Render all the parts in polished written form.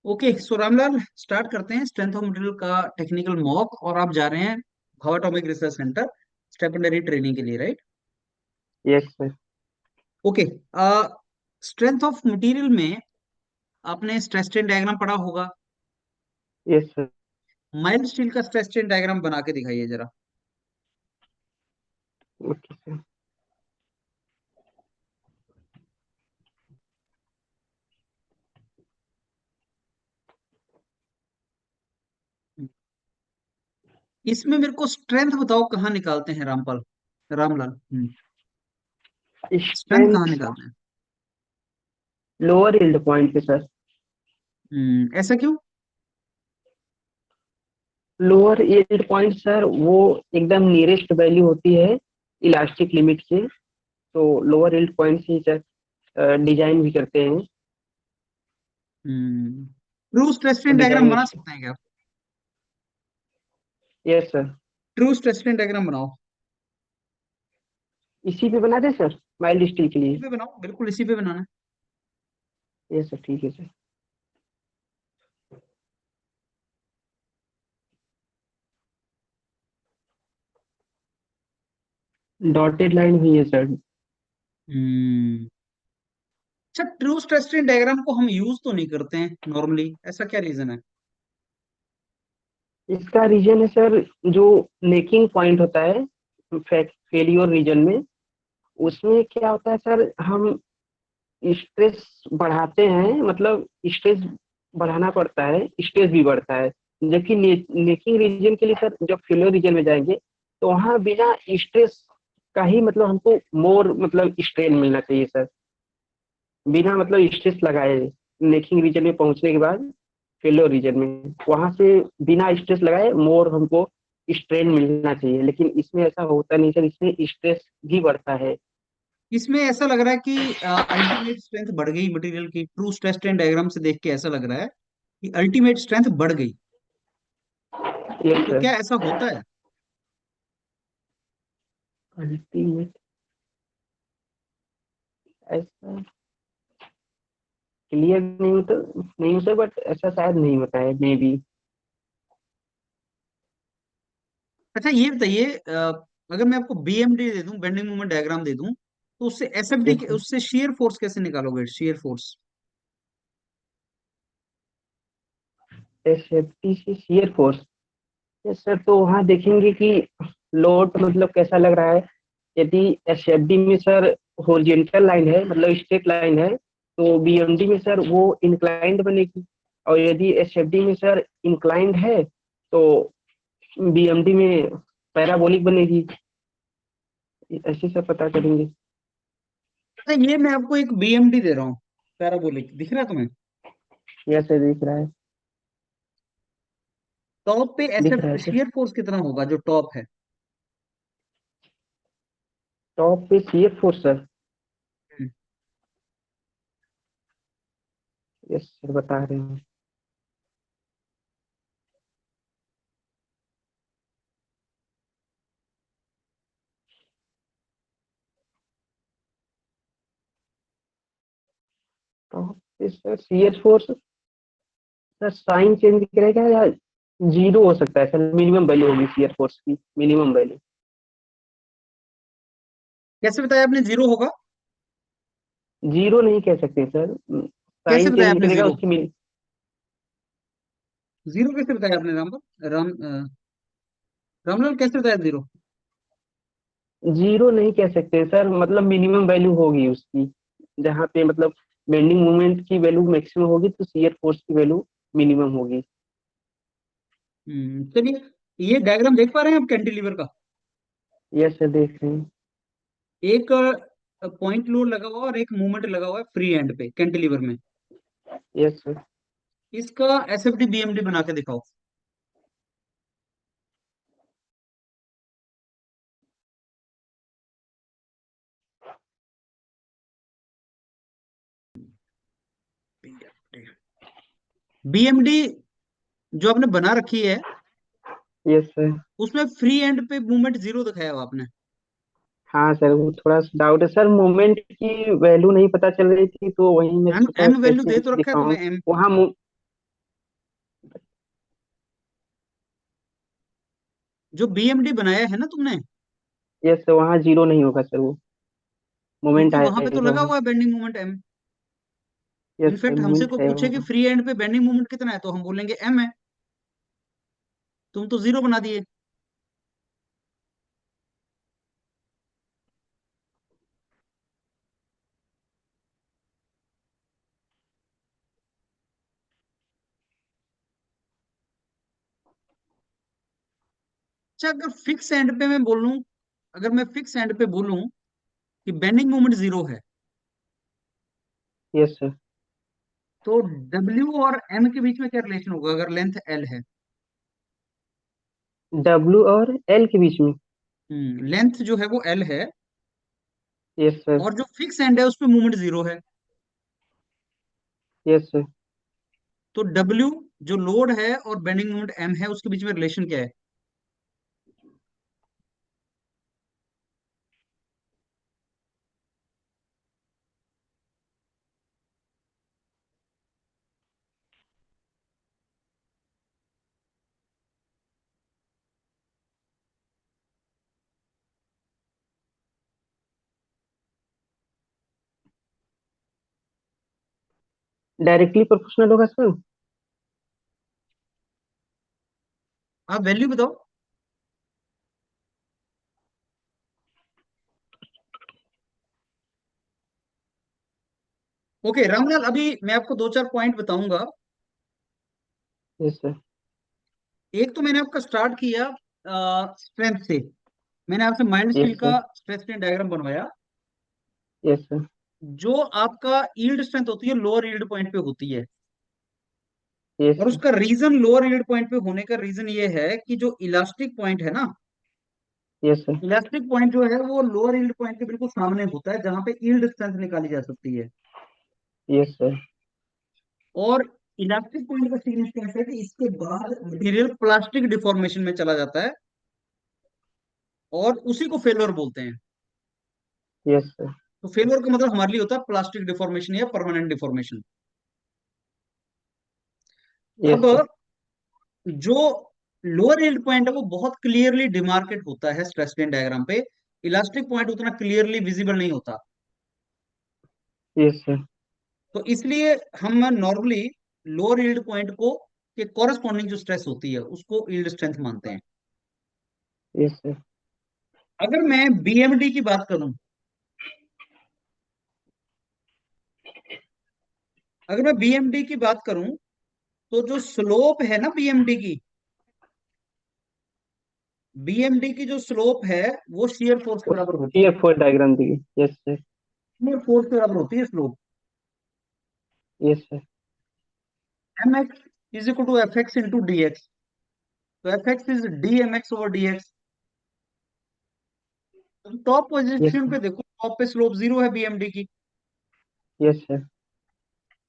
Okay, सो Ramlal start करते हैं strength of material का टेक्निकल मॉक। और आप जा रहे हैं Bhabha atomic research centre secondary training के लिए, right? Yes sir. Okay. Strength of material में आपने स्ट्रेस स्ट्रेन डायग्राम पढ़ा होगा। Yes sir. माइल्ड स्टील का स्ट्रेस स्ट्रेन डायग्राम बना के दिखाइए जरा। Okay sir. इसमें मेरे को स्ट्रेंथ बताओ, कहाँ निकालते हैं रामपाल रामलाल? स्ट्रेंथ कहाँ स्ट्रेंथ निकालते हैं? लोअर यील्ड पॉइंट पे सर। ऐसा क्यों? लोअर यील्ड पॉइंट सर वो एकदम नियरेस्ट वैल्यू होती है इलास्टिक लिमिट से। तो लोअर यील्ड पॉइंट से ही सर डिजाइन भी करते हैं। ट्रू स्ट्रेस और स्ट्रेन डायग्राम डिजाइन बना सकते हैं क्या? Yes sir. True stress strain diagram बनाओ। इसी पे बना दे सर माइल्ड स्टील के इसी लिए। पे बनाओ, बिल्कुल इसी पे बनाना है। यस सर ठीक है सर। डॉटेड लाइन हुई है सर। हम्म अच्छा, ट्रू स्ट्रेस स्ट्रेन डायग्राम को हम यूज तो नहीं करते हैं नॉर्मली, ऐसा क्या रीजन है? इसका रीजन है सर जो नेकिंग पॉइंट होता है फेलियर रीजन में। उसमें क्या होता है सर हम स्ट्रेस बढ़ाते हैं, मतलब स्ट्रेस बढ़ाना पड़ता है, स्ट्रेस भी बढ़ता है। जबकि नेकिंग रीजन के लिए सर जब फेलियर रीजन में जाएंगे तो वहाँ बिना स्ट्रेस का ही मतलब हमको मोर मतलब स्ट्रेन मिलना चाहिए सर। बिना मतलब स्ट्रेस लगाए नेकिंग रीजन में पहुंचने के बाद फेलियर रीजन में वहां से बिना स्ट्रेस लगाए मोर हमको स्ट्रेन मिलना चाहिए, लेकिन इसमें ऐसा होता नहीं सर, इसमें स्ट्रेस भी बढ़ता है। इसमें ऐसा लग रहा है कि अल्टीमेट स्ट्रेंथ बढ़ गई मटेरियल की। ट्रू स्ट्रेस स्ट्रेन डायग्राम से देख के ऐसा लग रहा है कि अल्टीमेट स्ट्रेंथ बढ़ गई। यस तो सर। क्या ऐसा होता है? अल्टीमेट ऐसा क्लियर नहीं होता, नहीं होता, बट ऐसा शायद नहीं होता है मे बी। अच्छा ये बताइए, अगर मैं आपको बीएमडी दे दूं, बेंडिंग मोमेंट डायग्राम दे दूं, तो उससे एसएफडी, यस सर। उससे शेयर फोर्स कैसे निकालोगे? Shear force. सेफ्टी से शियर फोर्स। यस सर, तो वहाँ देखेंगे कि लोड मतलब कैसा लग रहा है। यदि एसएफडी में सर हॉरिजॉन्टल लाइन है, मतलब स्ट्रेट लाइन है, तो बीएमडी में सर वो इंक्लाइंड बनेगी। और यदि एसएफडी में सर इंक्लाइंड है तो बीएमडी में पैराबोलिक बनेगी। ऐसे सब पता करेंगे। अच्छा, ये मैं आपको एक बीएमडी दे रहा हूँ, पैराबोलिक, दिख रहा है तुम्हें? यस सर दिख रहा है। टॉप पे दिख एसएफ रहा है सर। शेयर फोर्स कितना होगा जो टॉप है? टॉप पे shear force sir. Hmm, yes sir बता रहे हैं। टॉप पे sir shear force sir sign change करेगा या जीरो हो सकता है सर, मिनिमम वैल्यू होगी शियर फोर्स की, मिनिमम वैल्यू। कैसे बताया आपने जीरो होगा? जीरो नहीं कह सकते सर, कैसे साइन बताया चेंज आपने करेगा जीरो? उसकी जीरो कैसे बताया आपने रामलाल, कैसे बताया जीरो? जीरो नहीं कह सकते सर, मतलब मिनिमम वैल्यू होगी उसकी। जहाँ पे मतलब बेंडिंग मोमेंट की वैल्यू मैक्सिमम होगी तो शियर फोर्स की वैल्यू मिनिमम होगी। चलिए, ये डायग्राम देख पा रहे हैं आप कैंटिलीवर का? यस सर देख रहे हैं। एक पॉइंट लोड लगा हुआ और एक मूवमेंट लगा हुआ है फ्री एंड पे कैंटिलीवर में। Yes sir. इसका एसएफडी बीएमडी बना के दिखाओ। बीएमडी जो आपने बना रखी है, यस सर। उसमें फ्री एंड पे मूवमेंट जीरो दिखाया हुआ आपने। हाँ सर वो थोड़ा सा डाउट है सर, मोमेंट की वैल्यू नहीं पता चल रही थी तो वही मैं एम सोचा एम वैल्यू कैसे दे तो रखा है दिखाऊं। तुम्हें, एम। वहाँ जो बीएमडी बनाया है ना तुमने, यस सर, वहाँ जीरो नहीं होगा सर, वो मोमेंट क्योंकि वहां पे तो आएगा लगा वहाँ। हुआ है bending moment M. Yes sir, in fact हमसे मोमेंट कोई है पूछे कि वहाँ। फ्री एंड पे बेंडिंग मोमेंट कितना है तो हम बोलेंगे एम है। तुम तो जीरो बना दिए। अच्छा, अगर फिक्स एंड पे मैं बोलूं, अगर मैं फिक्स एंड पे बोलूं कि बेंडिंग मोमेंट जीरो है, यस सर। तो डब्ल्यू और एम के बीच में क्या रिलेशन होगा अगर लेंथ एल है? डब्ल्यू और एल के बीच में। लेंथ जो है वो एल है, यस सर। और जो फिक्स एंड है उस पे मूवमेंट जीरो है। Yes sir. तो डब्ल्यू जो लोड है और बेंडिंग मोमेंट एम है उसके बीच में रिलेशन क्या है? डायरेक्टली प्रोपोर्शनल होगा सर। आप वैल्यू बताओ। ओके रामलाल, अभी मैं आपको दो चार पॉइंट बताऊंगा। Yes sir. एक तो मैंने आपका स्टार्ट किया स्ट्रेंथ से। मैंने आपसे माइल्ड स्टील यस का सर। स्ट्रेस स्ट्रेन डायग्राम बनवाया। Yes sir. जो आपका यील्ड स्ट्रेंथ होती है लोअर यील्ड पॉइंट पे होती है। यस और सर। उसका रीजन लोअर यील्ड पॉइंट पे होने का रीजन ये है कि जो इलास्टिक पॉइंट है ना, यस सर। इलास्टिक पॉइंट जो है वो लोअर यील्ड पॉइंट के बिल्कुल सामने होता है जहां पे यील्ड स्ट्रेंथ निकाली जा सकती है। Yes sir. और इलास्टिक पॉइंट का सिग्निफिकेंस है कि इसके बाद मटेरियल प्लास्टिक डिफॉर्मेशन में चला जाता है, और उसी को फेल्योर बोलते हैं। Yes sir. तो फेल्योर का मतलब हमारे लिए होता है प्लास्टिक डिफॉर्मेशन या परमानेंट डिफॉर्मेशन। अब यस सर। जो लोअर यील्ड पॉइंट है वो बहुत क्लियरली डिमार्केट होता है स्ट्रेस स्ट्रेन डायग्राम पे। इलास्टिक पॉइंट उतना क्लियरली विजिबल नहीं होता। Yes sir. तो इसलिए हम नॉर्मली लोअर यील्ड पॉइंट को के कॉरेस्पॉन्डिंग जो स्ट्रेस होती है उसको यील्ड स्ट्रेंथ मानते हैं। Yes sir. अगर मैं बीएमडी की बात करूं, अगर मैं बीएमडी की बात करूं, तो जो स्लोप है ना बीएमडी की, बीएमडी की जो स्लोप है वो शेयर फोर्स के बराबर होती है। टीएफ फोर डायग्राम दी। Yes sir. शेयर फोर्स के बराबर होती है slope. Yes sir. M X is equal to F X into D X. तो F X is D M X over D X. Top yes position sir. पे देखो, top पे slope zero है BMD की। Yes sir.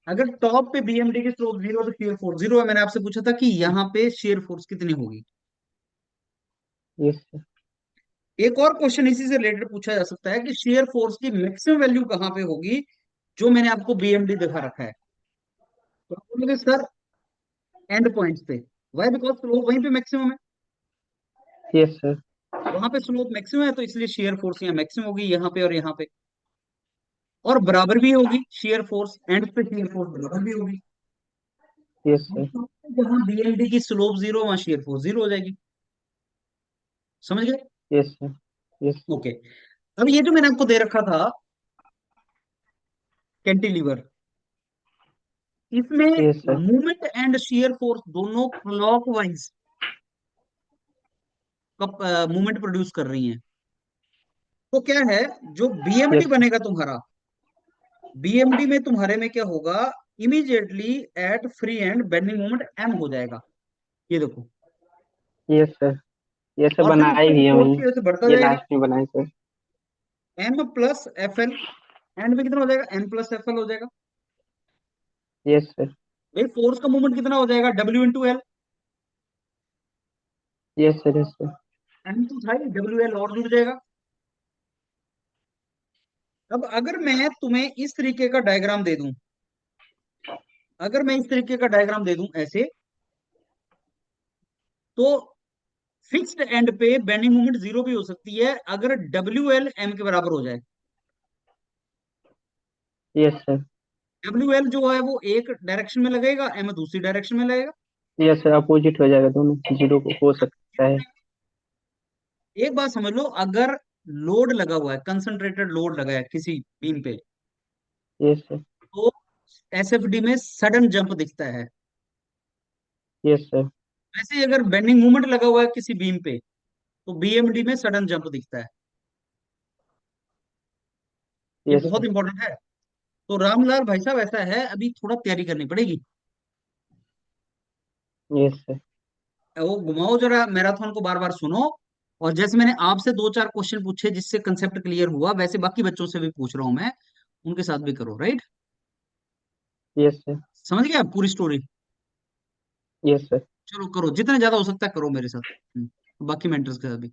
अगर top पे BMD की slope zero तो शेयर फोर्स जीरो है। मैंने आपसे पूछा था कि यहाँ पे शेयर फोर्स कितनी होगी। Yes sir. एक और क्वेश्चन इसी से रिलेटेड पूछा जा सकता है कि शेयर फोर्स की मैक्सिमम वैल्यू कहाँ पे होगी, जो मैंने आपको बीएमडी दिखा रखा है। तो आप बोलोगे सर एंड पॉइंट्स पे। वाई? बिकॉज स्लोप वहीं पे मैक्सिमम है। Yes sir. वहां पे स्लोप मैक्सिमम है तो इसलिए शेयर फोर्स यहाँ मैक्सिमम होगी, यहाँ पे और यहाँ पे। और बराबर भी होगी शेयर फोर्स, एंड पे शेयर फोर्स बराबर भी होगी। Yes sir. जहां बीएलडी की स्लोप जीरो वहां शेयर फोर्स जीरो हो जाएगी। समझ गए? Yes sir. यस। ओके। अब ये जो मैंने आपको दे रखा था कैंटिलीवर, इसमें yes sir. Movement and shear force दोनों क्लॉकवाइज का मूवमेंट प्रोड्यूस कर रही हैं। तो क्या है, जो बीएमडी यस सर। बनेगा तुम्हारा, बीएमडी में तुम्हारे में क्या होगा, immediately at free end bending moment M हो जाएगा। ये देखो। Yes sir. ये सब और फिर बनाए उसका भी है फोर्स वही। की वजह से बढ़ता ये जाएगा, लास्ट में बनाए sir. M plus F L. End में कितना हो जाएगा, एम प्लस एफ एल हो जाएगा। Yes sir. भाई फोर्स का मूवमेंट कितना हो जाएगा, W into L. Yes sir. Yes sir. M तो था ही, डब्ल्यू एल और जुड़ जाएगा। अब अगर मैं तुम्हें इस तरीके का डायग्राम दे दूं, अगर मैं इस तरीके का डायग्राम दे दूं ऐसे, तो फिक्स्ड एंड पे बेंडिंग मोमेंट जीरो भी हो सकती है अगर डब्ल्यू एल एम के बराबर हो जाए। Yes sir. डब्ल्यू एल जो है वो एक डायरेक्शन में लगेगा, एम दूसरी डायरेक्शन में लगेगा। यस सर, अपोजिट हो जाएगा, दोनों जीरो को हो सकता है। एक बात समझ लो, अगर लोड लगा हुआ है, कंसंट्रेटेड लोड लगा है किसी बीम पे, यस सर। तो एसएफडी में सडन जंप दिखता है। Yes sir. वैसे ही अगर बेंडिंग मूवमेंट लगा हुआ है किसी बीम पे, तो बीएमडी में सडन जंप दिखता है। ये यस बहुत सर। इंपॉर्टेंट है। तो रामलाल भाई साहब, ऐसा है, अभी थोड़ा तैयारी करनी पड़ेगी। Yes sir. वो घुमाओ जरा मैराथन को, बार बार सुनो। और जैसे मैंने आपसे दो चार क्वेश्चन पूछे जिससे कंसेप्ट क्लियर हुआ, वैसे बाकी बच्चों से भी पूछ रहा हूं मैं, उनके साथ भी करो, राइट? Yes sir. समझ गया आप पूरी स्टोरी? Yes sir. चलो करो, जितना ज्यादा हो सकता है करो मेरे साथ। बाकी मेंटर्स के साथ भी।